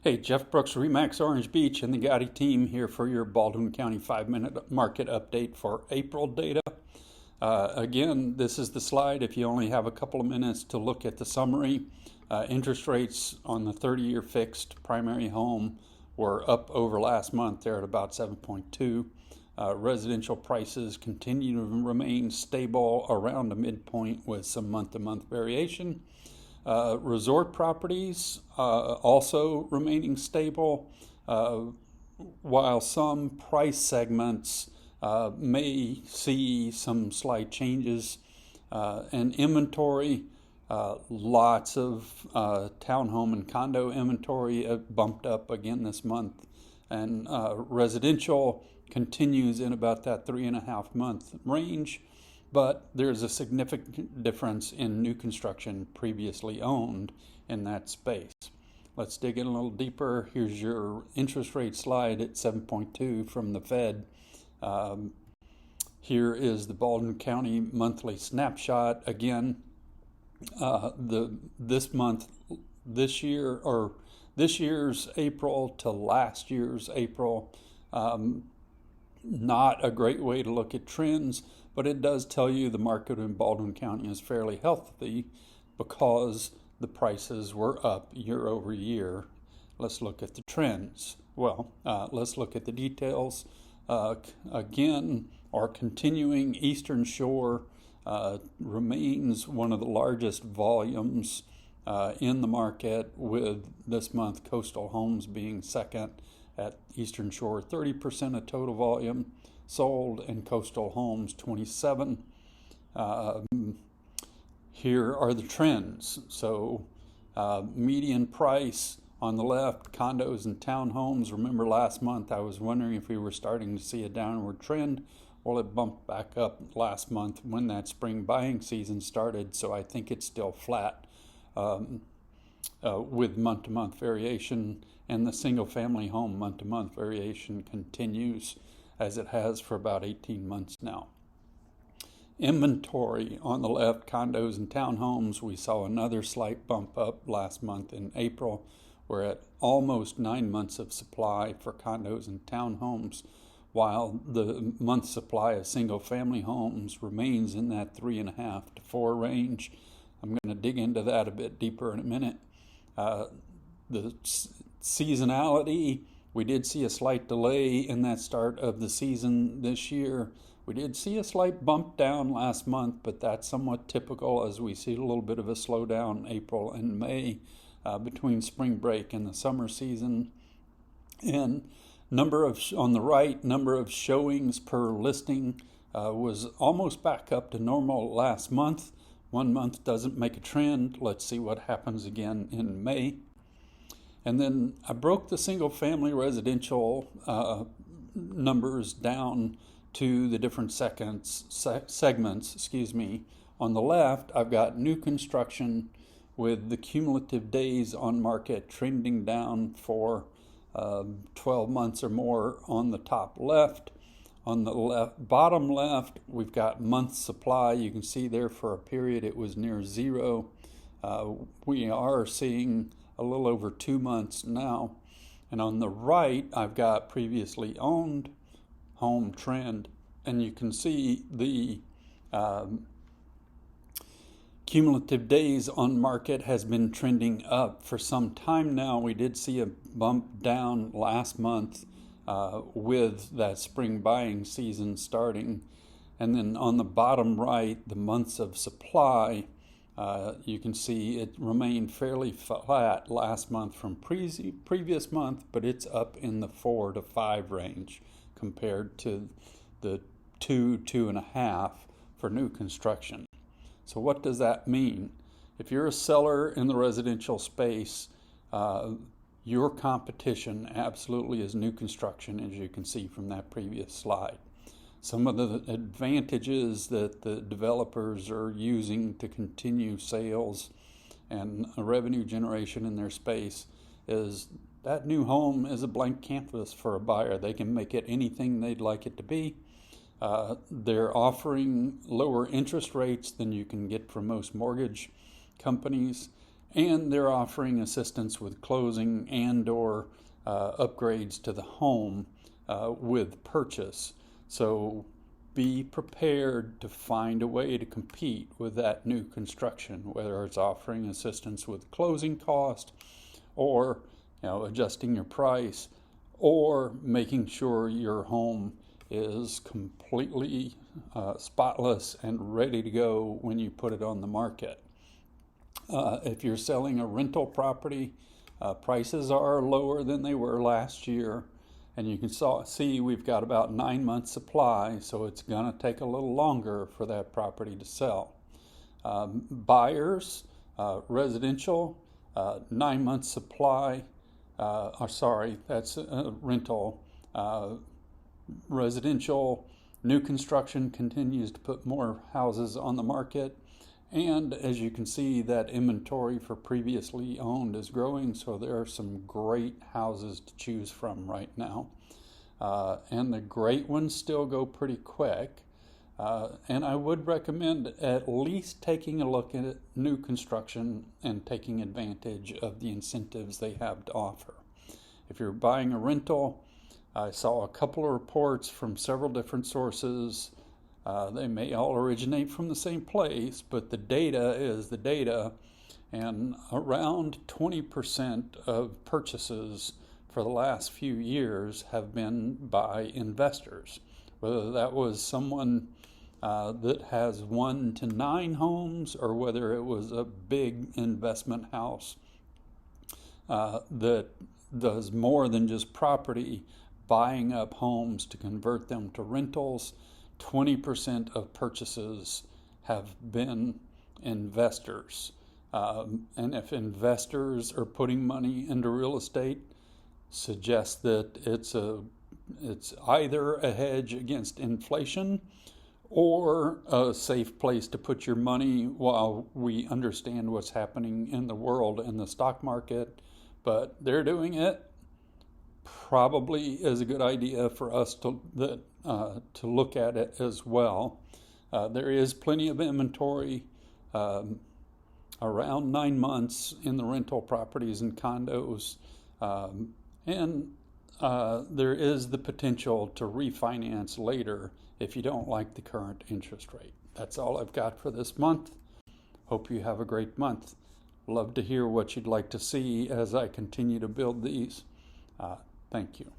Hey, Jeff Brooks, Remax Orange Beach, and the Gotti team here for your Baldwin County 5-minute market update for April data. Again, this is the slide if you only have a couple of minutes to look at the summary. Interest rates on the 30-year fixed primary home were up over last month. They're at about 7.2. Residential prices continue to remain stable around a midpoint with some month-to-month variation. Resort properties also remaining stable, while some price segments may see some slight changes. And inventory, lots of townhome and condo inventory bumped up again this month. And residential continues in about that 3.5-month range. But there's a significant difference in new construction previously owned in that space. Let's dig in a little deeper. Here's your interest rate slide at 7.2 from the Fed. Here is the Baldwin County monthly snapshot. Again, this year's April to last year's April. Not a great way to look at trends, but it does tell you the market in Baldwin County is fairly healthy because the prices were up year over year. Let's look at the trends. Well, let's look at the details. Again, our continuing Eastern Shore remains one of the largest volumes in the market, with this month coastal homes being second at Eastern Shore, 30% of total volume sold, and coastal homes 27. Here are the trends. So median price on the left, condos and townhomes. Remember last month I was wondering if we were starting to see a downward trend. Well, it bumped back up last month when that spring buying season started, so I think it's still flat with month-to-month variation, and the single-family home month-to-month variation continues as it has for about 18 months now. Inventory on the left, condos and townhomes, we saw another slight bump up last month in April. We're at almost 9 months of supply for condos and townhomes, while the month supply of single-family homes remains in that 3.5 to 4 range. I'm going to dig into that a bit deeper in a minute. The seasonality, we did see a slight delay in that start of the season this year. We did see a slight bump down last month, but that's somewhat typical as we see a little bit of a slowdown in April and May between spring break and the summer season. And on the right, number of showings per listing was almost back up to normal last month. 1 month doesn't make a trend. Let's see what happens again in May. And then I broke the single-family residential numbers down to the different segments. On the left, I've got new construction with the cumulative days on market trending down for 12 months or more on the top left. On the bottom left, we've got months supply. You can see there for a period it was near zero. We are seeing a little over 2 months now. And on the right, I've got previously owned home trend, and you can see the cumulative days on market has been trending up for some time now. We did see a bump down last month with that spring buying season starting. And then on the bottom right, the months of supply, you can see it remained fairly flat last month from previous month, but it's up in the 4 to 5 range compared to the 2.5 for new construction. So what does that mean? If you're a seller in the residential space, your competition absolutely is new construction, as you can see from that previous slide. Some of the advantages that the developers are using to continue sales and revenue generation in their space is that new home is a blank canvas for a buyer. They can make it anything they'd like it to be. They're offering lower interest rates than you can get from most mortgage companies, and they're offering assistance with closing and or upgrades to the home with purchase. So be prepared to find a way to compete with that new construction, whether it's offering assistance with closing cost or adjusting your price or making sure your home is completely spotless and ready to go when you put it on the market. If you're selling a rental property, prices are lower than they were last year. And you can see we've got about 9 months supply, so it's going to take a little longer for that property to sell. Buyers, residential, 9 months supply, that's rental. Residential, new construction continues to put more houses on the market. And as you can see, that inventory for previously owned is growing, so there are some great houses to choose from right now. And the great ones still go pretty quick. And I would recommend at least taking a look at new construction and taking advantage of the incentives they have to offer. If you're buying a rental, I saw a couple of reports from several different sources. They may all originate from the same place, but the data is the data, and around 20% of purchases for the last few years have been by investors. Whether that was someone that has 1 to 9 homes, or whether it was a big investment house that does more than just property, buying up homes to convert them to rentals. 20% of purchases have been investors. And if investors are putting money into real estate, suggest that it's either a hedge against inflation or a safe place to put your money while we understand what's happening in the world and the stock market. But they're doing it. Probably is a good idea for us to look at it as well. There is plenty of inventory, around 9 months in the rental properties and condos, and there is the potential to refinance later if you don't like the current interest rate. That's all I've got for this month. Hope you have a great month. Love to hear what you'd like to see as I continue to build these. Thank you.